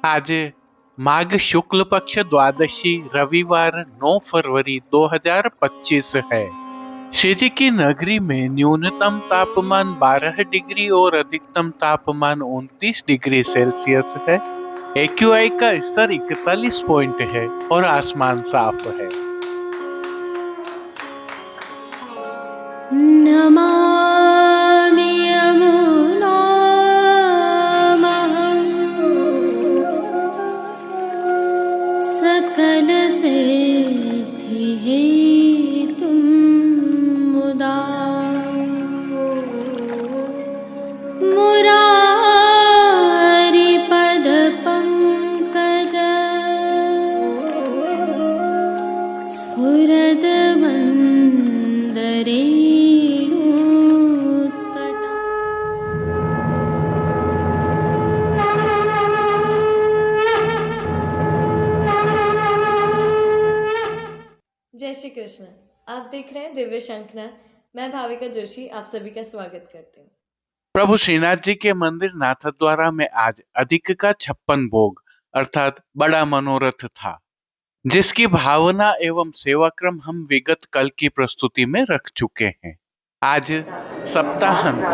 आज माघ शुक्ल पक्ष द्वादशी रविवार 9 फरवरी 2025 है। श्री जी की नगरी में न्यूनतम तापमान 12 डिग्री और अधिकतम तापमान 29 डिग्री सेल्सियस है। AQI का स्तर 41 पॉइंट है और आसमान साफ है। नमामि यमुनामहं सकलसिद्धिहेतुं मुदा मुरारिपदपङ्कज स्फुरदमन्दरे जय श्री कृष्ण। आप देख रहे हैं दिव्य शंखनाद। मैं भाविका जोशी आप सभी का स्वागत करती हूँ। प्रभु श्रीनाथ जी के मंदिर नाथद्वारा में आज अधिक का 56 भोग अर्थात बड़ा मनोरथ था, जिसकी भावना एवं सेवाक्रम हम विगत कल की प्रस्तुति में रख चुके हैं। आज सप्ताहांत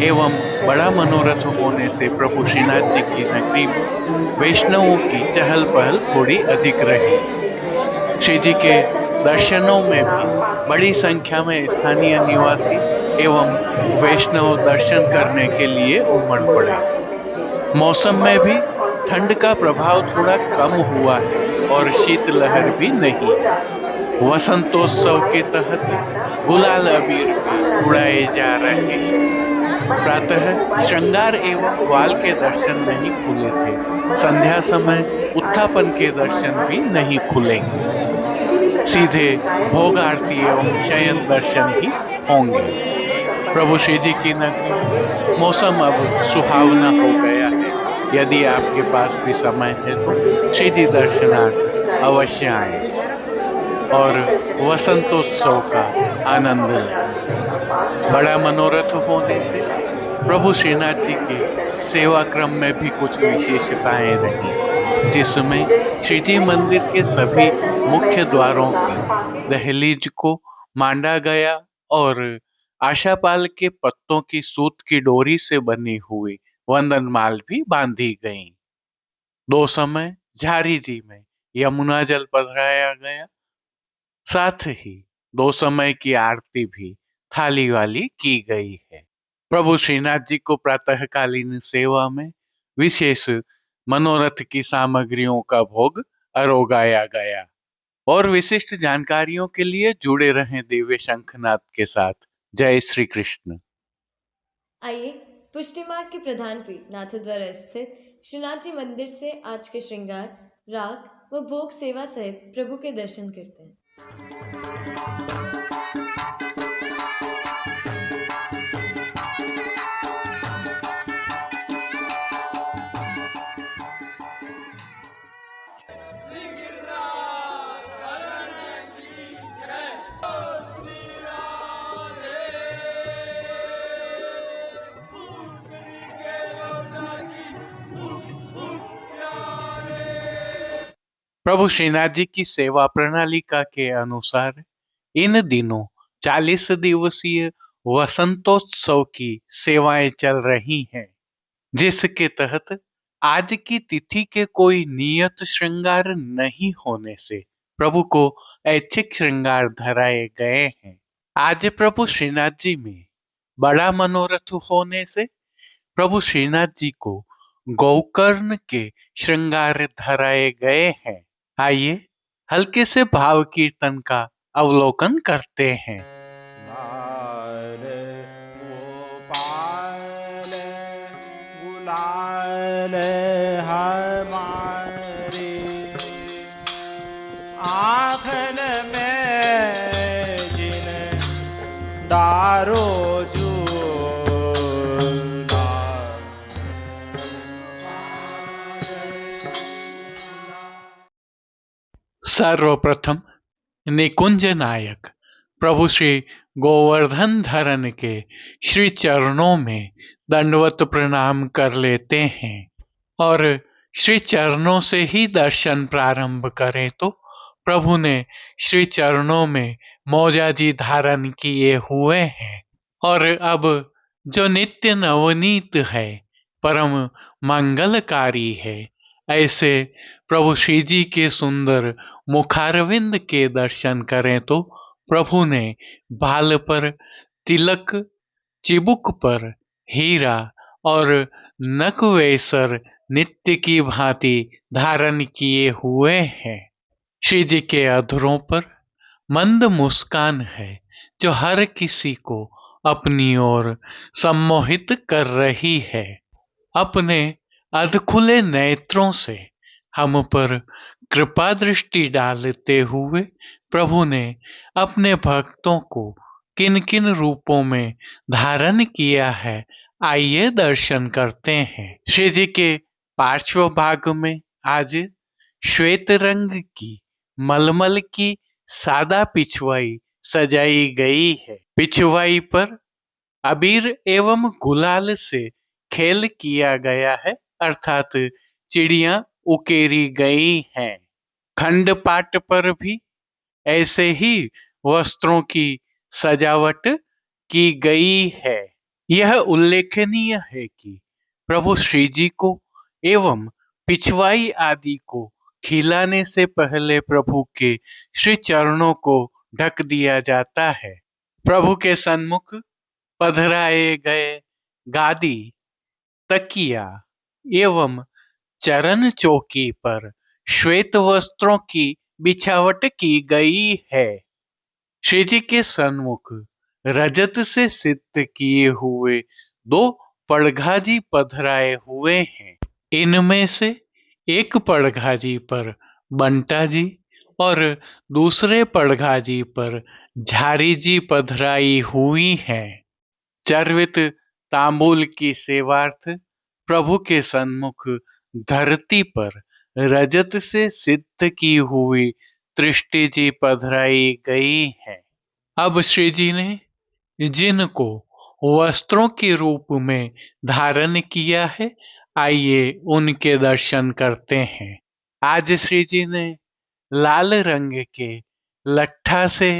एवं बड़ा मनोरथ होने से प्रभु श्रीनाथ जी की नगरी में वैष्णवों की चहल पहल थोड़ी अधिक रही। श्री जी के दर्शनों में भी बड़ी संख्या में स्थानीय निवासी एवं वैष्णव दर्शन करने के लिए उमड़ पड़े। मौसम में भी ठंड का प्रभाव थोड़ा कम हुआ है और शीतलहर भी नहीं। वसंतोत्सव के तहत गुलाल अबीर भी उड़ाए जा रहे हैं। प्रातः श्रृंगार एवं ग्वाल के दर्शन नहीं खुले थे। संध्या समय उत्थापन के दर्शन भी नहीं खुलेंगे। सीधे भोग आरती एवं शयन दर्शन ही होंगे। प्रभु श्री जी की नगरी मौसम अब सुहावना हो गया है। यदि आपके पास भी समय है तो श्री जी दर्शनार्थ अवश्य आए और वसंतोत्सव का आनंद लें। बड़ा मनोरथ होने से प्रभु श्रीनाथ जी के सेवा क्रम में भी कुछ विशेषताएं रही, जिसमें श्री जी मंदिर के सभी मुख्य द्वारों की दहलीज को मांडा गया और आशापाल के पत्तों की सूत की डोरी से बनी हुई वंदनमाल भी बांधी गई। दो समय झारी जी में यमुना जल पधराया गया। साथ ही दो समय की आरती भी थाली वाली की गई है। प्रभु श्रीनाथ जी को प्रातःकालीन सेवा में विशेष मनोरथ की सामग्रियों का भोग अरोगाया गया। और विशिष्ट जानकारियों के लिए जुड़े रहें दिव्य शंखनाद के साथ। जय श्री कृष्ण। आइए पुष्टि मार्ग के प्रधान पीठ नाथद्वारा स्थित श्रीनाथ जी मंदिर से आज के श्रृंगार, राग व भोग सेवा सहित प्रभु के दर्शन करते हैं। प्रभु श्रीनाथ जी की सेवा प्रणालिका के अनुसार इन दिनों 40 दिवसीय वसंतोत्सव की सेवाएं चल रही हैं, जिसके तहत आज की तिथि के कोई नियत श्रृंगार नहीं होने से प्रभु को ऐच्छिक श्रृंगार धराए गए हैं। आज प्रभु श्रीनाथ जी में बड़ा मनोरथ होने से प्रभु श्रीनाथ जी को गौकर्ण के श्रृंगार धराए गए हैं। आइए हल्के से भाव कीर्तन का अवलोकन करते हैं। गोपाल गुलाल हमारे आँखन में जिन दारो सर्वप्रथम निकुंज नायक प्रभु श्री गोवर्धन धरन के श्री चरणों में दंडवत प्रणाम कर लेते हैं और श्री चरणों से ही दर्शन प्रारंभ करें तो प्रभु ने श्री चरणों में मौजाजी धारण किए हुए हैं और अब जो नित्य नवनीत है, परम मंगलकारी है, ऐसे प्रभु श्री जी के सुंदर मुखारविंद के दर्शन करें तो प्रभु ने बाल पर तिलक, चिबुक पर हीरा और नकवेसर नित्य की भांति धारण किए हुए हैं। श्री जी के अधरों पर मंद मुस्कान है जो हर किसी को अपनी ओर सम्मोहित कर रही है। अपने अधखुले नेत्रों से हम पर कृपा दृष्टि डालते हुए प्रभु ने अपने भक्तों को किन किन रूपों में धारण किया है, आइए दर्शन करते हैं। श्री जी के पार्श्व भाग में आज श्वेत रंग की मलमल की सादा पिछवाई सजाई गई है। पिछवाई पर अबीर एवं गुलाल से खेल किया गया है, अर्थात चिड़ियां उकेरी गई हैं। खंडपाट पर भी ऐसे ही वस्त्रों की सजावट की गई है। यह उल्लेखनीय है कि प्रभु श्री जी को एवं पिछवाई आदि को खिलाने से पहले प्रभु के श्री चरणों को ढक दिया जाता है। प्रभु के सन्मुख पधराए गए गादी, तकिया एवं चरण चौकी पर श्वेत वस्त्रों की बिछावट की गई है। श्री जी के सन्मुख रजत से सिद्ध किए हुए 2 पड़घाजी पधराए हुए हैं। इनमें से एक पड़घाजी पर बंटा जी और दूसरे पड़घाजी पर झारी जी पधराई हुई हैं। चर्वित तांबूल की सेवार्थ प्रभु के सन्मुख धरती पर रजत से सिद्ध की हुई दृष्टि जी पधराई गई है। अब श्री जी ने जिनको वस्त्रों के रूप में धारण किया है, आइए उनके दर्शन करते हैं। आज श्री जी ने लाल रंग के लट्ठा से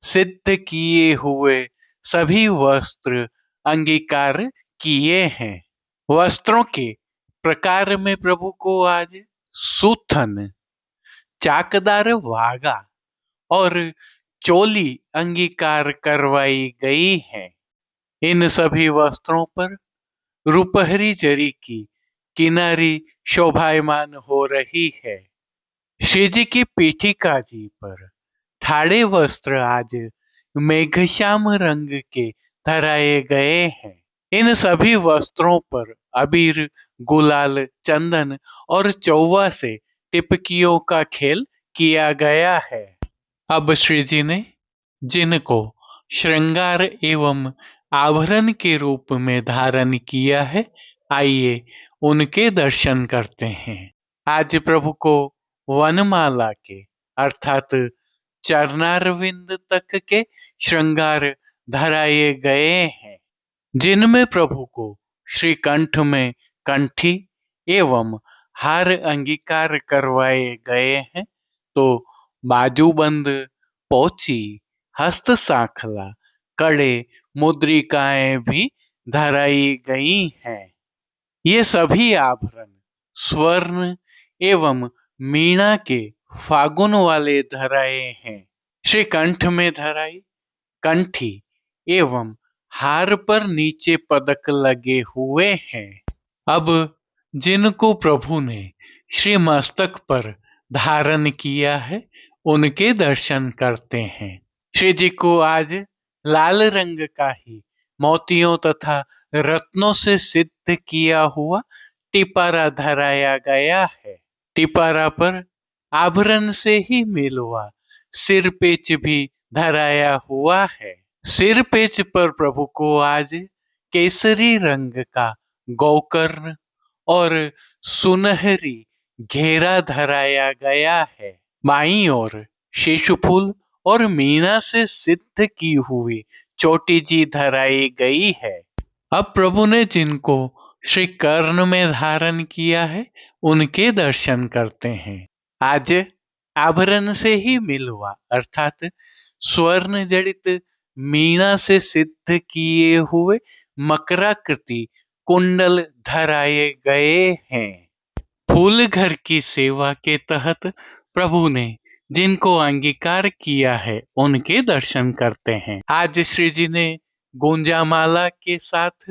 सिद्ध किए हुए सभी वस्त्र अंगीकार किए हैं। वस्त्रों के प्रकार में प्रभु को आज सूथन, चाकदार वागा और चोली अंगीकार करवाई गई है। इन सभी वस्त्रों पर रुपहरी जरी की किनारी शोभायमान हो रही है। श्री जी की पीठिका जी पर ठाड़े वस्त्र आज मेघश्याम रंग के धराए गए हैं। इन सभी वस्त्रों पर अबीर, गुलाल, चंदन और चौवा से टिपकियों का खेल किया गया है। अब श्री जी ने जिनको श्रृंगार एवं आभरण के रूप में धारण किया है, आइए उनके दर्शन करते हैं। आज प्रभु को वनमाला के अर्थात चरणारविंद तक के श्रृंगार धराए गए हैं, जिनमें प्रभु को श्री कंठ में कंठी एवं हार अंगीकार करवाए गए हैं, तो बाजूबंद, पोची, हस्त सांखला, कड़े, मुद्रिकाएं भी धराई गई हैं। ये सभी आभरण स्वर्ण एवं मीणा के फागुन वाले धराए हैं। श्री कंठ में धराई कंठी एवं हार पर नीचे पदक लगे हुए हैं। अब जिनको प्रभु ने श्री मस्तक पर धारण किया है, उनके दर्शन करते हैं। श्री जी को आज लाल रंग का ही मोतियों तथा रत्नों से सिद्ध किया हुआ टिपारा धराया गया है। टिपारा पर आभरण से ही मिलवा सिर पेच भी धराया हुआ है। सिर पेच पर प्रभु को आज केसरी रंग का गौकर्ण और सुनहरी घेरा धराया गया है। बाईं ओर शेषफूल और मीना से सिद्ध की हुई चोटी जी धराई गई है। अब प्रभु ने जिनको श्री कर्ण में धारण किया है उनके दर्शन करते हैं। आज आभरण से ही मिलवा अर्थात स्वर्ण जड़ित मीणा से सिद्ध किए हुए मकराकृति कुंडल धराए गए हैं। फूल घर की सेवा के तहत प्रभु ने जिनको अंगीकार किया है उनके दर्शन करते हैं। आज श्री जी ने गुंजामाला के साथ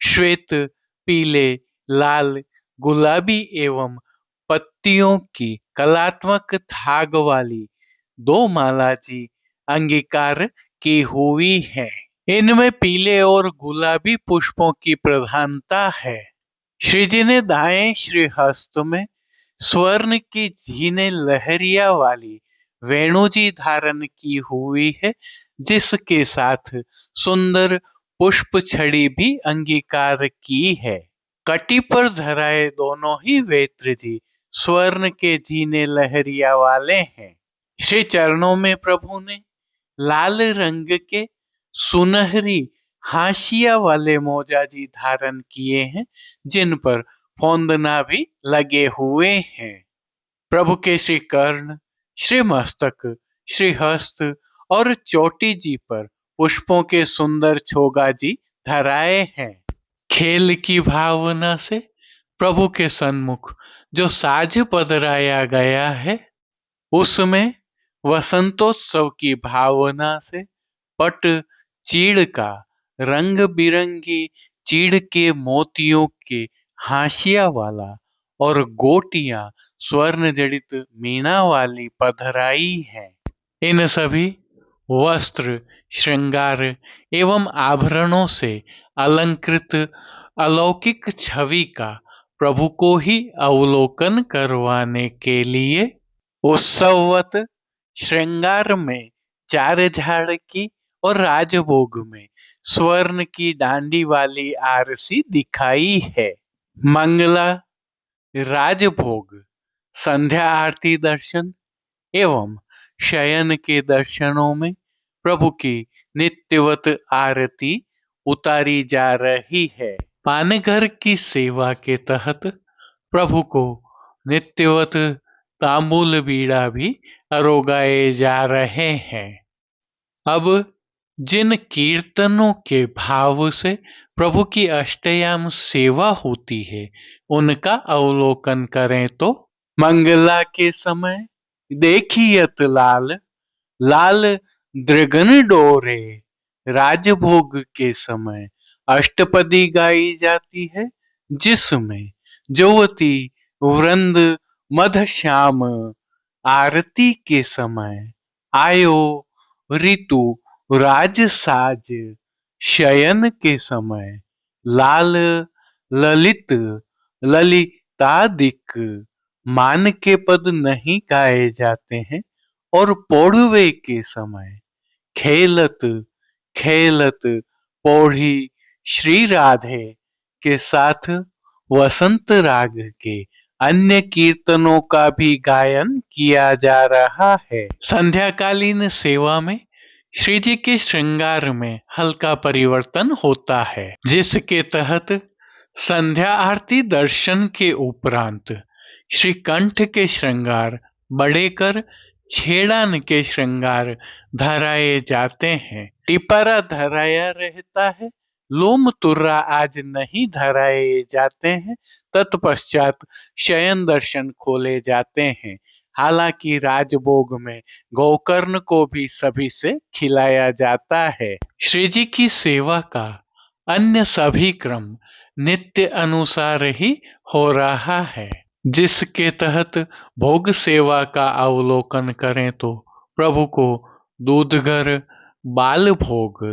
श्वेत, पीले, लाल, गुलाबी एवं पत्तियों की कलात्मक थाग वाली 2 माला जी अंगीकार की हुई है। इनमें पीले और गुलाबी पुष्पों की प्रधानता है। श्री जी ने दाएं श्रीहस्त में स्वर्ण की झीने लहरिया वाली वेणुजी धारण की हुई है, जिसके साथ सुंदर पुष्प छड़ी भी अंगीकार की है। कटी पर धराए दोनों ही वेत्र जी स्वर्ण के जीने लहरिया वाले हैं। श्री चरणों में प्रभु ने लाल रंग के सुनहरी हाशिया वाले मोजाजी धारण किए हैं, जिन पर फौंदना भी लगे हुए हैं। प्रभु के श्री कर्ण, श्री मस्तक, श्री हस्त और चोटी जी पर पुष्पों के सुंदर छोगा जी धराए हैं। खेल की भावना से प्रभु के सन्मुख जो साज पधराया गया है, उसमें वसंतोत्सव की भावना से पट चीड़ का रंग बिरंगी चीड़ के मोतियों के हाशिया वाला और गोटियां स्वर्ण जड़ित मीना वाली पधराई है। इन सभी वस्त्र, श्रृंगार एवं आभरणों से अलंकृत अलौकिक छवि का प्रभु को ही अवलोकन करवाने के लिए उत्सववत श्रृंगार में 4 झाड़ की और राजभोग में स्वर्ण की डांडी वाली आरसी दिखाई है। मंगला, राजभोग, संध्या आरती दर्शन एवं शयन के दर्शनों में प्रभु की नित्यवत आरती उतारी जा रही है। पानघर की सेवा के तहत प्रभु को नित्यवत तांबूल बीड़ा भी अरोगाए जा रहे हैं। अब जिन कीर्तनों के भाव से प्रभु की अष्टयाम सेवा होती है, उनका अवलोकन करें तो मंगला के समय देखियत लाल लाल दृगन डोरे, राजभोग के समय अष्टपदी गाई जाती है, जिसमें जुवती वृंद मधश्याम, आरती के समय आयो ऋतु राजसाज, शयन के समय लाल ललित ललितादिक मान के पद नहीं गाए जाते हैं और पौढ़वे के समय खेलत खेलत पौढ़ी श्री राधे के साथ वसंत राग के अन्य कीर्तनों का भी गायन किया जा रहा है। संध्याकालीन सेवा में श्री जी के श्रृंगार में हल्का परिवर्तन होता है, जिसके तहत संध्या आरती दर्शन के उपरांत श्री कंठ के श्रृंगार बड़े कर छेड़ान के श्रृंगार धराए जाते हैं। टिपरा धराया रहता है, लोम तुर्रा आज नहीं धराए जाते हैं। तत्पश्चात शयन दर्शन खोले जाते हैं। हालांकि राजभोग में गोकर्ण को भी सभी से खिलाया जाता है। श्री जी की सेवा का अन्य सभी क्रम नित्य अनुसार ही हो रहा है, जिसके तहत भोग सेवा का अवलोकन करें तो प्रभु को दूधघर, बाल भोग,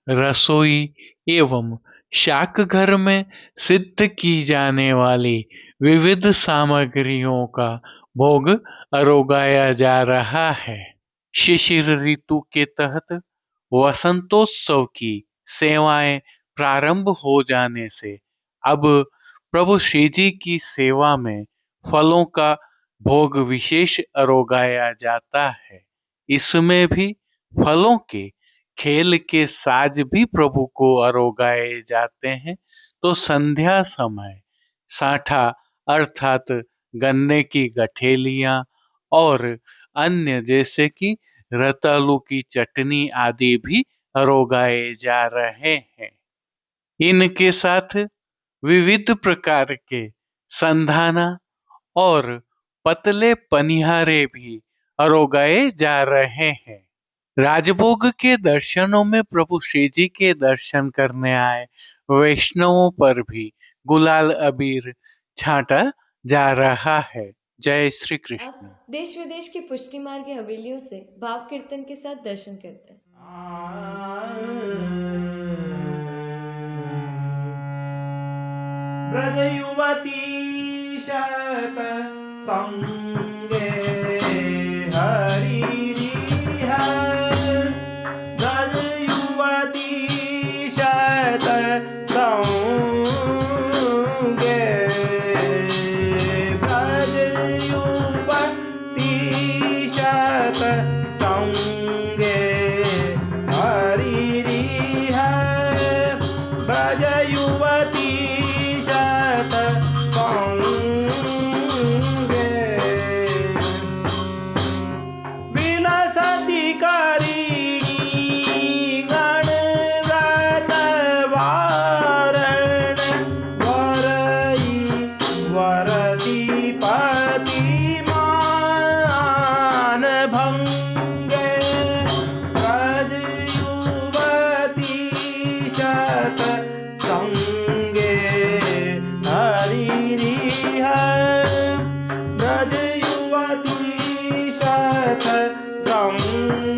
रसोई एवं शाक घर में सिद्ध की जाने वाली विविध सामग्रियों का भोग अरोगाया जा रहा है। शिशिर ऋतु के तहत वसंतोत्सव की सेवाएं प्रारंभ हो जाने से अब प्रभु श्री जी की सेवा में फलों का भोग विशेष अरोगाया जाता है। इसमें भी फलों के खेल के साज भी प्रभु को अरोगाए जाते हैं तो संध्या समय साठा अर्थात गन्ने की गठेलियां और अन्य जैसे कि रतालू की चटनी आदि भी रोगाए जा रहे हैं। इनके साथ विविध प्रकार के संधाना और पतले पनिहारे भी अरोगाए जा रहे हैं। राजभोग के दर्शनों में प्रभु श्री जी के दर्शन करने आए वैष्णवों पर भी गुलाल अबीर छाटा जा रहा है। जय श्री कृष्ण। अब देश विदेश की पुष्टि मार्ग की हवेलियों से भाव कीर्तन के साथ दर्शन करते हैं। ब्रज युवती शत संगे हरि रिह, ब्रज युवती शत संगे, ब्रज युवती शत संगे हरि रिह, ब्रज युवती शत संगे, विलसति करिणी गणगत वारण, वरई वरदीपति मान भंगे, ब्रज युवती शत संगे हरि रिह, ब्रज युवती शत संगे,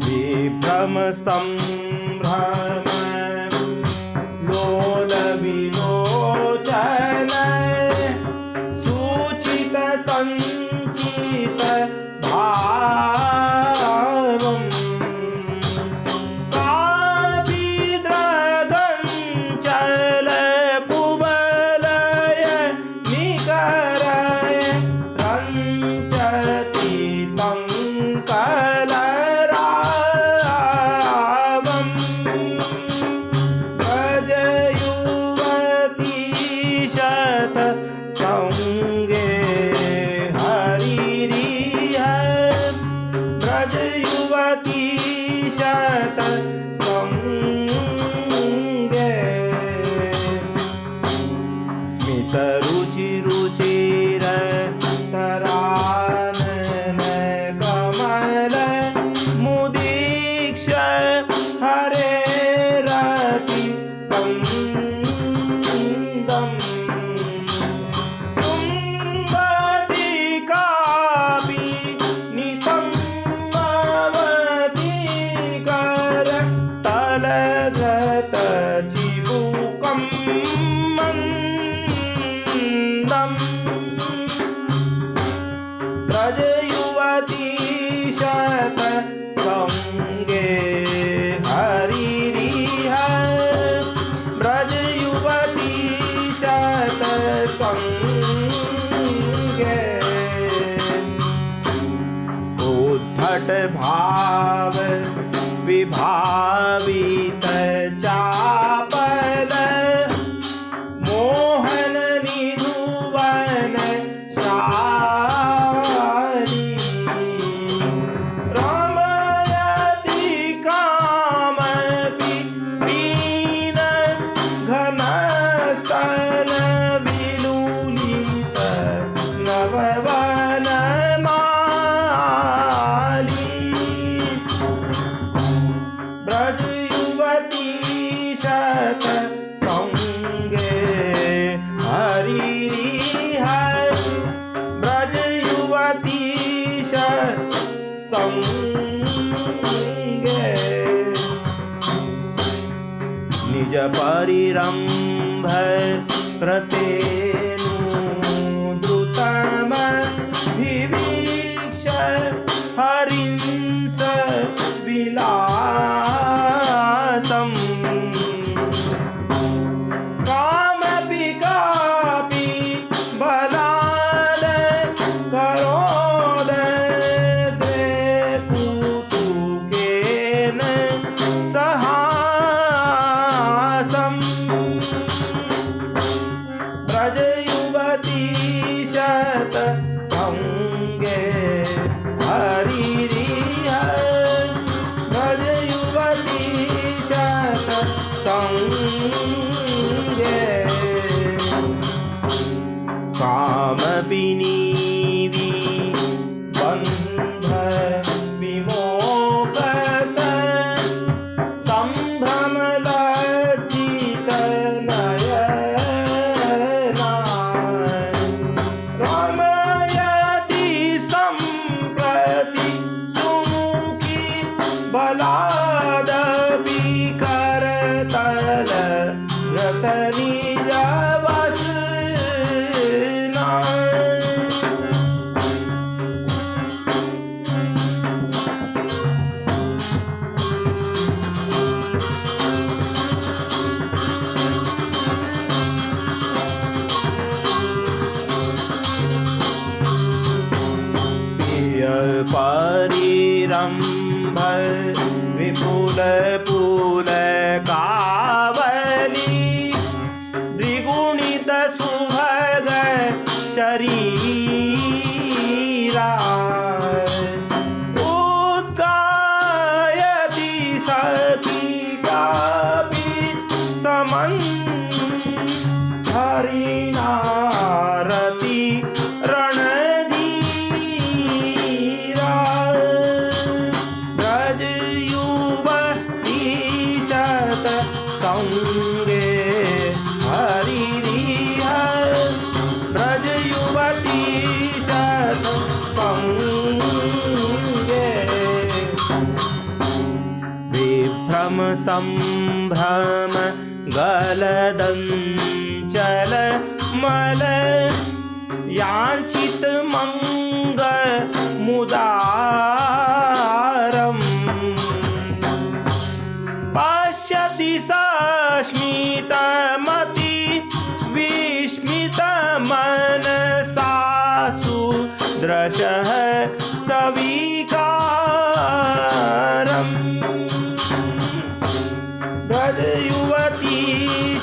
विभ्रम संभ्रम लोल विलोचन, सूचित संचित भावम्, कापीद्रगञ्चल कुवलय निकरय, रञ्चति तं कलरावम्, ब्रज युवती शत संगे हरि रिह, ब्रज युवती शत संगे, स्मित रुचि रुचिर तरानन कमल, मुदीक्ष हरे रति कंदम्, तुम्बति कापि नितम्बवती कर, तलगत चिबुकं मन्दम्, ब्रज युवती शत संगे हरि रिह, ब्रज युवती शत संगे, उद्धट भाव विभावित चापल, मोहन निधुवन शाली, रमयति कामपि दीन घनस्तन, विलुलित नववन माली, ब्रज युवती शत संगे हरि रिह, ब्रज युवती शत संगे, निज परिरंभ प्रतेनु द्रुतम विवीक्ष, हरिंस विलासम्, कामपि कापि बलाल करोद, पूतुकेन सह पिनीवी बंध विमोकस संभ्रम लज्जित नयना रमयति सम्प्रति सुमुखी बलादपि करतल रतनी जवसना परिरंभ विपुल पुल कावली द्विगुणित सुभग शरीरा उद्गायति सती कापि समन् हरिनारति रणधीरा ब्रज युवती शत संगे हरिरिह ब्रज युवती शत संगे विभ्रम संभ्रम गलदंचल मल याचित मंग मुदारम पश्यति सस्मितमति विस्मित मनसासु दृशः सविकारम् ब्रज युवती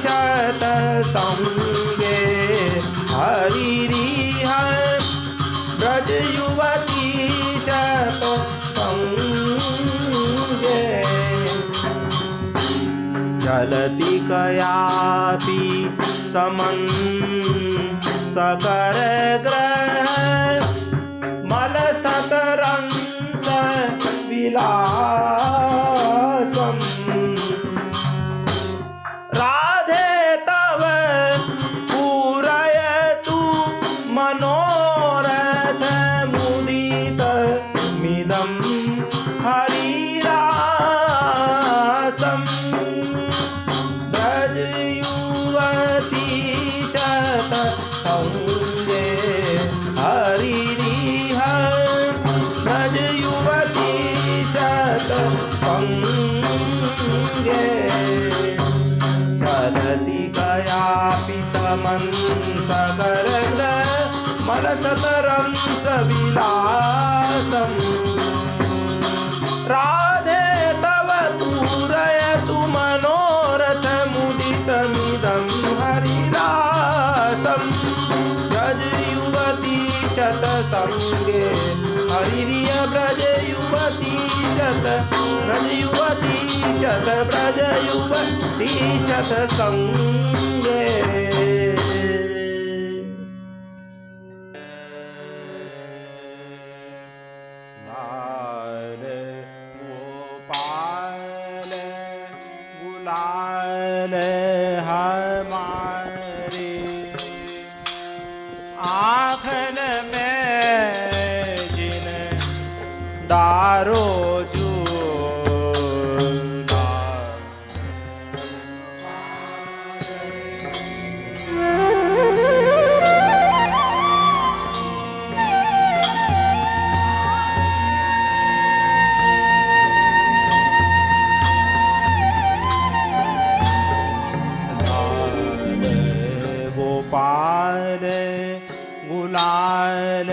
शत संगे हरिरिह ब्रज युवती शत संगे चलति कयापि समन् सकर ग्रह मल सतरंस विलासम् राधे तव पूरयतु मनोरथ मुदित मिदं हरिरासम् ब्रज युवती शत संगे हरिरिह ब्रज युवती शत संगे चलति कयापि समन् सगरग्र मनसतरंस विलासम् राधे तव पूरयतु मनोरथ मुदितमिदं हरिरासम् ब्रज युवती शत संगे हरिरिय ब्रज युवती शत ब्रज युवती शत ब्रज युवती शत संगे लाल गोपाल गुलाल हमारे आँखन में जिन दारो गोपाल गुलाल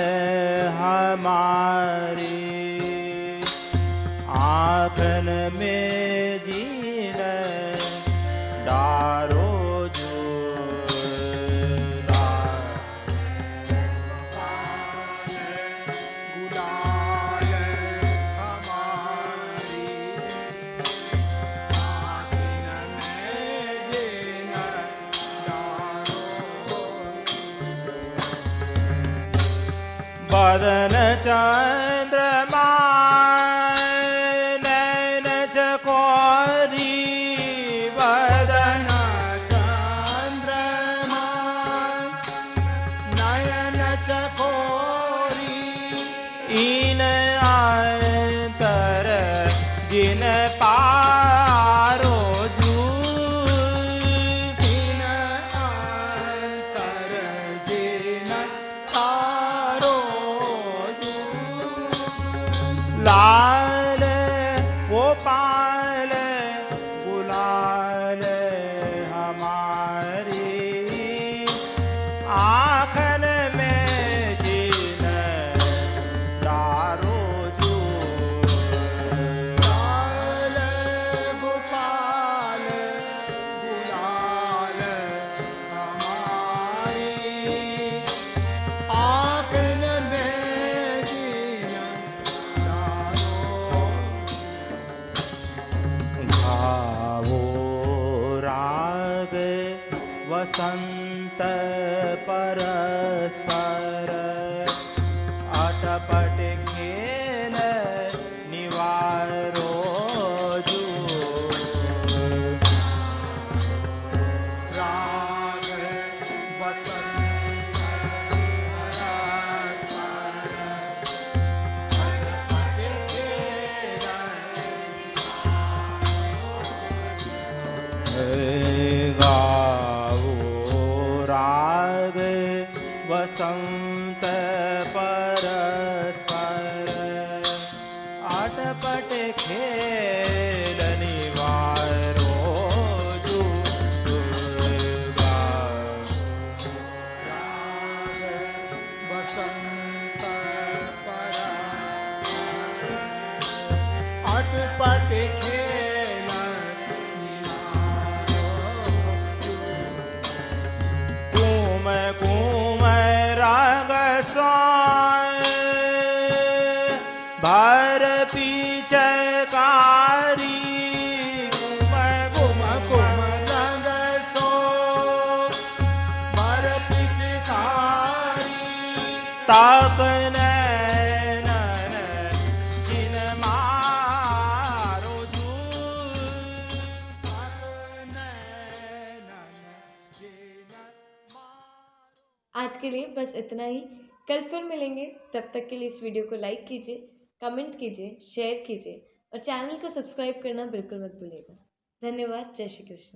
हमारे आँखन में जीन डारो जो गुलाल हमारी आँखन में जीन डारो बदन चंद्रमा नैन चकोरी बदन चंद्रमा नयन चकोरी इन अंतर जिन पारो इन अंतर जिन पारो लाल गोपाल गुलाल हमारी आँखन में जिन दारो जो लाल गोपाल गुलाल हमारी आँखन में जिन दारो गावो राग वसंत परस्पर अटपट खेल निवारो जो राग वसंत गावो राग वसंत परस्पर अटपट खेल निवारो जो दुर्गा राग वसंत परस्पर अटपट खेल कुम कुम राग स्वाय भर पीछकारी कुम कुम कुम राग सो भर पिचकारी ताक नैन जिन मारो जू ताक नैन जिन आज के लिए बस इतना ही। कल फिर मिलेंगे, तब तक के लिए इस वीडियो को लाइक कीजिए, कमेंट कीजिए, शेयर कीजिए और चैनल को सब्सक्राइब करना बिल्कुल मत भूलिएगा। धन्यवाद। जय श्री कृष्ण।